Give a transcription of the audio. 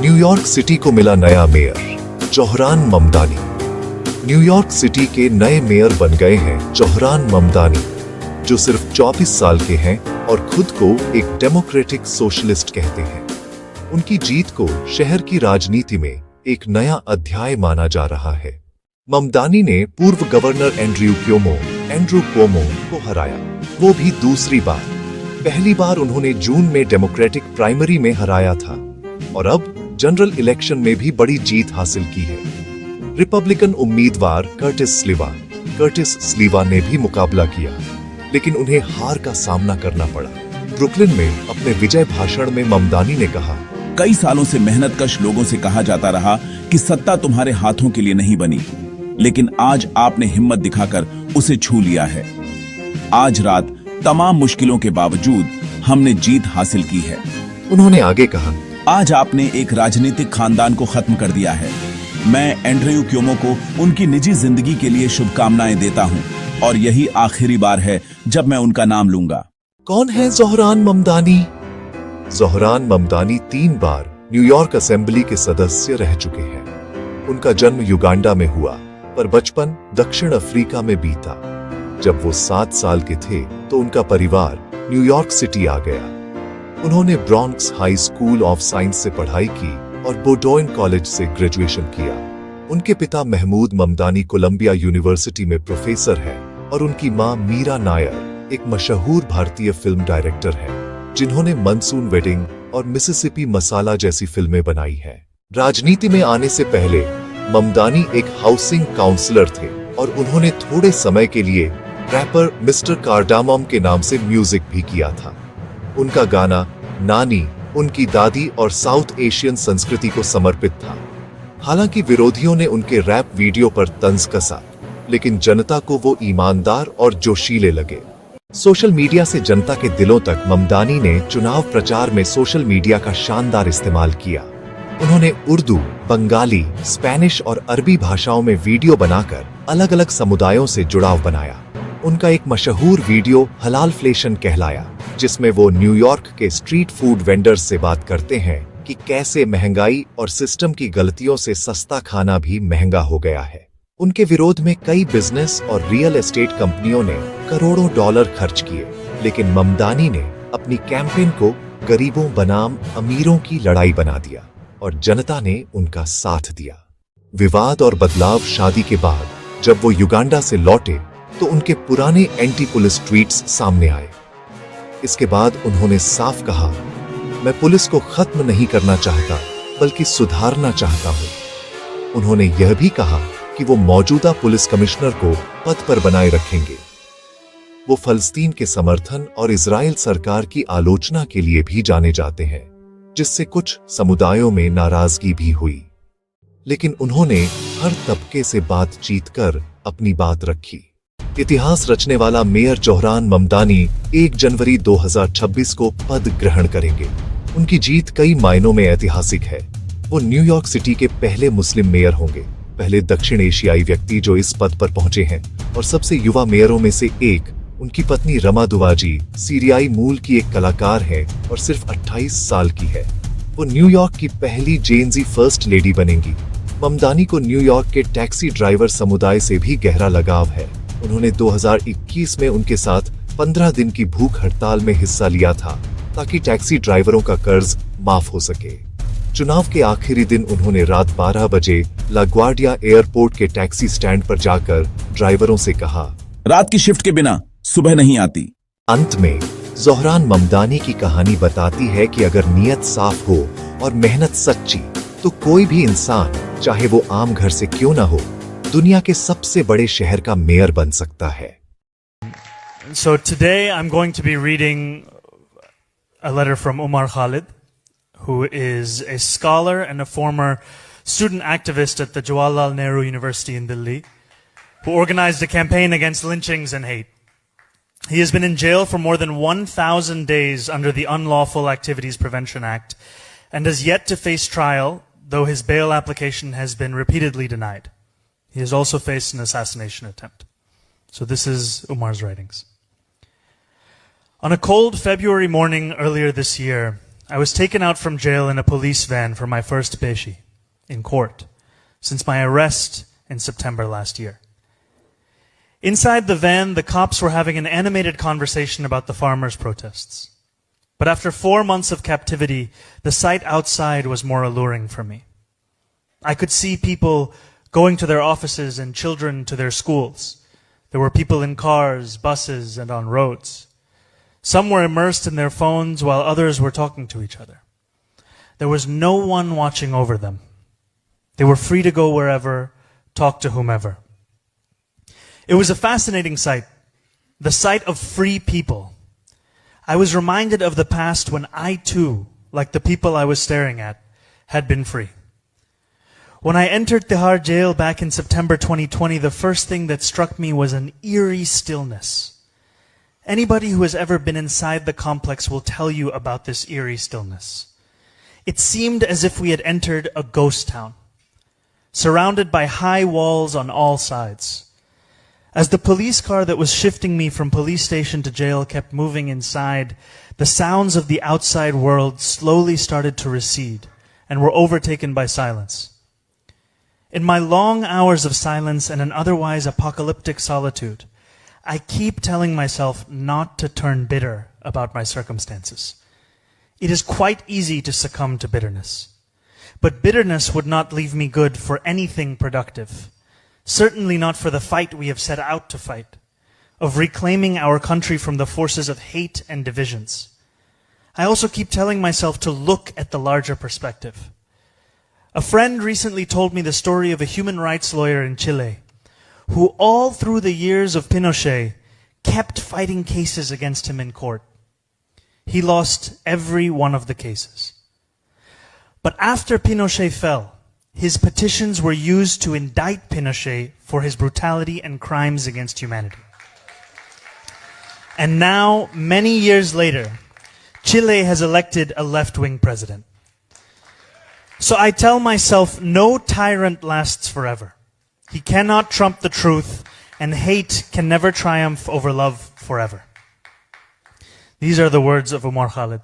New York city को मिला नया mayor, Zohran Mamdani. New York city के नए मेयर बन गए हैं जोहरान ममदानी, जो सिर्फ 24 साल के हैं और खुद को एक डेमोक्रेटिक सोशलिस्ट कहते हैं। उनकी जीत को शहर की राजनीति में एक नया अध्याय माना जा रहा है। ममदानी ने पूर्व गवर्नर एंड्रू क्वोमो को हराया, वो भी दूसरी बार। पहली बार उन्होंने जून में डेमोक्रेटिक प्राइमरी में हराया था और अब जनरल इलेक्शन में भी बड़ी जीत हासिल की है। रिपब्लिकन उम्मीदवार कर्टिस स्लीवा ने भी मुकाबला किया, लेकिन उन्हें हार का सामना करना पड़ा। ब्रुकलिन में अपने विजय भाषण में ममदानी ने कहा, कई सालों से मेहनतकश लोगों से कहा जाता रहा कि सत्ता तुम्हारे हाथों के लिए नहीं बनी, लेकिन आज आपने हिम्मत दिखाकर उसे छू लिया है। आज रात तमाम मुश्किलों के बावजूद हमने जीत हासिल की है। उन्होंने आगे कहा, आज आपने एक राजनीतिक खानदान को खत्म कर दिया है। मैं एंड्रयू क्वोमो को उनकी निजी जिंदगी के लिए शुभकामनाएं देता हूं और यही आखिरी बार है जब मैं उनका नाम लूंगा। कौन है जोहरान ममदानी? जोहरान ममदानी 3 बार न्यूयॉर्क असेंबली के सदस्य रह चुके हैं। उनका जन्म युगांडा में हुआ, पर बचपन दक्षिण अफ्रीका में बीता। जब वो 7 साल के थे तो उनका परिवार न्यूयॉर्क सिटी आ गया। उन्होंने Bronx high school of science से पढ़ाई की और बोडोइन कॉलेज से ग्रेजुएशन किया। उनके पिता महमूद ममदानी कोलंबिया यूनिवर्सिटी में प्रोफेसर हैं और उनकी मां मीरा नायर एक मशहूर भारतीय फिल्म डायरेक्टर हैं, जिन्होंने मनसून वेडिंग और मिसिसिपी मसाला जैसी फिल्में बनाई हैं। राजनीति में आने से पहले ममदानी एक हाउसिंग काउंसलर थे और उन्होंने थोड़े समय के लिए रैपर मिस्टर कार्डामम के नाम से म्यूजिक भी किया था। उनका गाना नानी उनकी दादी और साउथ एशियन संस्कृति को समर्पित था। हालांकि विरोधियों ने उनके रैप वीडियो पर तंज कसा, लेकिन जनता को वो ईमानदार और जोशीले लगे। सोशल मीडिया से जनता के दिलों तक ममदानी ने चुनाव प्रचार में सोशल मीडिया का शानदार इस्तेमाल किया। उन्होंने उर्दू, बंगाली, स्पेनिश और अरबी भाषाओं में वीडियो बनाकर अलग अलग समुदायों से जुड़ाव बनाया। उनका एक मशहूर वीडियो हलालफ्लेशन कहलाया, जिसमें वो न्यूयॉर्क के स्ट्रीट फूड वेंडर्स से बात करते हैं कि कैसे महंगाई और सिस्टम की गलतियों से सस्ता खाना भी महंगा हो गया है। उनके विरोध में कई बिजनेस और रियल एस्टेट कंपनियों ने करोड़ों डॉलर खर्च किए, लेकिन ममदानी ने अपनी कैंपेन को गरीबों बनाम अमीरों की लड़ाई बना दिया और जनता ने उनका साथ दिया। विवाद और बदलाव शादी के बाद जब वो युगांडा से लौटे तो उनके पुराने एंटी पुलिस ट्वीट्स सामने आए। इसके बाद उन्होंने साफ कहा, मैं पुलिस को खत्म नहीं करना चाहता, बल्कि सुधारना चाहता हूं। उन्होंने यह भी कहा कि वो मौजूदा पुलिस कमिश्नर को पद पर बनाए रखेंगे। वो फलस्तीन के समर्थन और इजराइल सरकार की आलोचना के लिए भी जाने जाते हैं, जिससे कुछ समुदायों में नाराजगी भी हुई। लेकिन उन्होंने हर तबके से बातचीत कर अपनी बात रखी। इतिहास रचने वाला मेयर जोहरान ममदानी 1 जनवरी 2026 को पद ग्रहण करेंगे। उनकी जीत कई मायनों में ऐतिहासिक है। वो न्यूयॉर्क सिटी के पहले मुस्लिम मेयर होंगे, पहले दक्षिण एशियाई व्यक्ति जो इस पद पर पहुंचे हैं, और सबसे युवा मेयरों में से एक। उनकी पत्नी रमा दुवाजी सीरियाई मूल की एक कलाकार है और सिर्फ 28 साल की है। वो न्यूयॉर्क की पहली जेनजी फर्स्ट लेडी बनेंगी। ममदानी को न्यूयॉर्क के टैक्सी ड्राइवर समुदाय से भी गहरा लगाव है। उन्होंने 2021 में उनके साथ 15 दिन की भूख हड़ताल में हिस्सा लिया था, ताकि टैक्सी ड्राइवरों का कर्ज माफ हो सके। चुनाव के आखिरी दिन उन्होंने रात 12 बजे लाग्वार्डिया एयरपोर्ट के टैक्सी स्टैंड पर जाकर ड्राइवरों से कहा, रात की शिफ्ट के बिना सुबह नहीं आती। अंत में जोहरान ममदानी की कहानी बताती है कि अगर नीयत साफ हो और मेहनत सच्ची, तो कोई भी इंसान, चाहे वो आम घर से क्यों ना हो, दुनिया के सबसे बड़े शहर का मेयर बन सकता है। So today I'm going to be reading a letter from Umar Khalid, who is a scholar and a former student activist at the Jawaharlal Nehru University in Delhi, who organized a campaign against lynchings and hate. He has been in jail for more than 1,000 days under the Unlawful Activities Prevention Act and has yet to face trial, though his bail application has been repeatedly denied. He has also faced an assassination attempt. So this is Umar's writings. On a cold February morning earlier this year, I was taken out from jail in a police van for my first peshi in court since my arrest in September last year. Inside the van, the cops were having an animated conversation about the farmers' protests. But after 4 months of captivity, the sight outside was more alluring for me. I could see people going to their offices and children to their schools. There were people in cars, buses, and on roads. Some were immersed in their phones while others were talking to each other. There was no one watching over them. They were free to go wherever, talk to whomever. It was a fascinating sight, the sight of free people. I was reminded of the past when I too, like the people I was staring at, had been free. When I entered Tihar jail back in September 2020, the first thing that struck me was an eerie stillness. Anybody who has ever been inside the complex will tell you about this eerie stillness. It seemed as if we had entered a ghost town, surrounded by high walls on all sides. As the police car that was shifting me from police station to jail kept moving inside, the sounds of the outside world slowly started to recede and were overtaken by silence. In my long hours of silence and an otherwise apocalyptic solitude, I keep telling myself not to turn bitter about my circumstances. It is quite easy to succumb to bitterness. But bitterness would not leave me good for anything productive. Certainly not for the fight we have set out to fight, of reclaiming our country from the forces of hate and divisions. I also keep telling myself to look at the larger perspective. A friend recently told me the story of a human rights lawyer in Chile who all through the years of Pinochet kept fighting cases against him in court. He lost every one of the cases. But after Pinochet fell, his petitions were used to indict Pinochet for his brutality and crimes against humanity. And now, many years later, Chile has elected a left-wing president. So I tell myself, no tyrant lasts forever. He cannot trump the truth, and hate can never triumph over love forever. These are the words of Omar Khalid.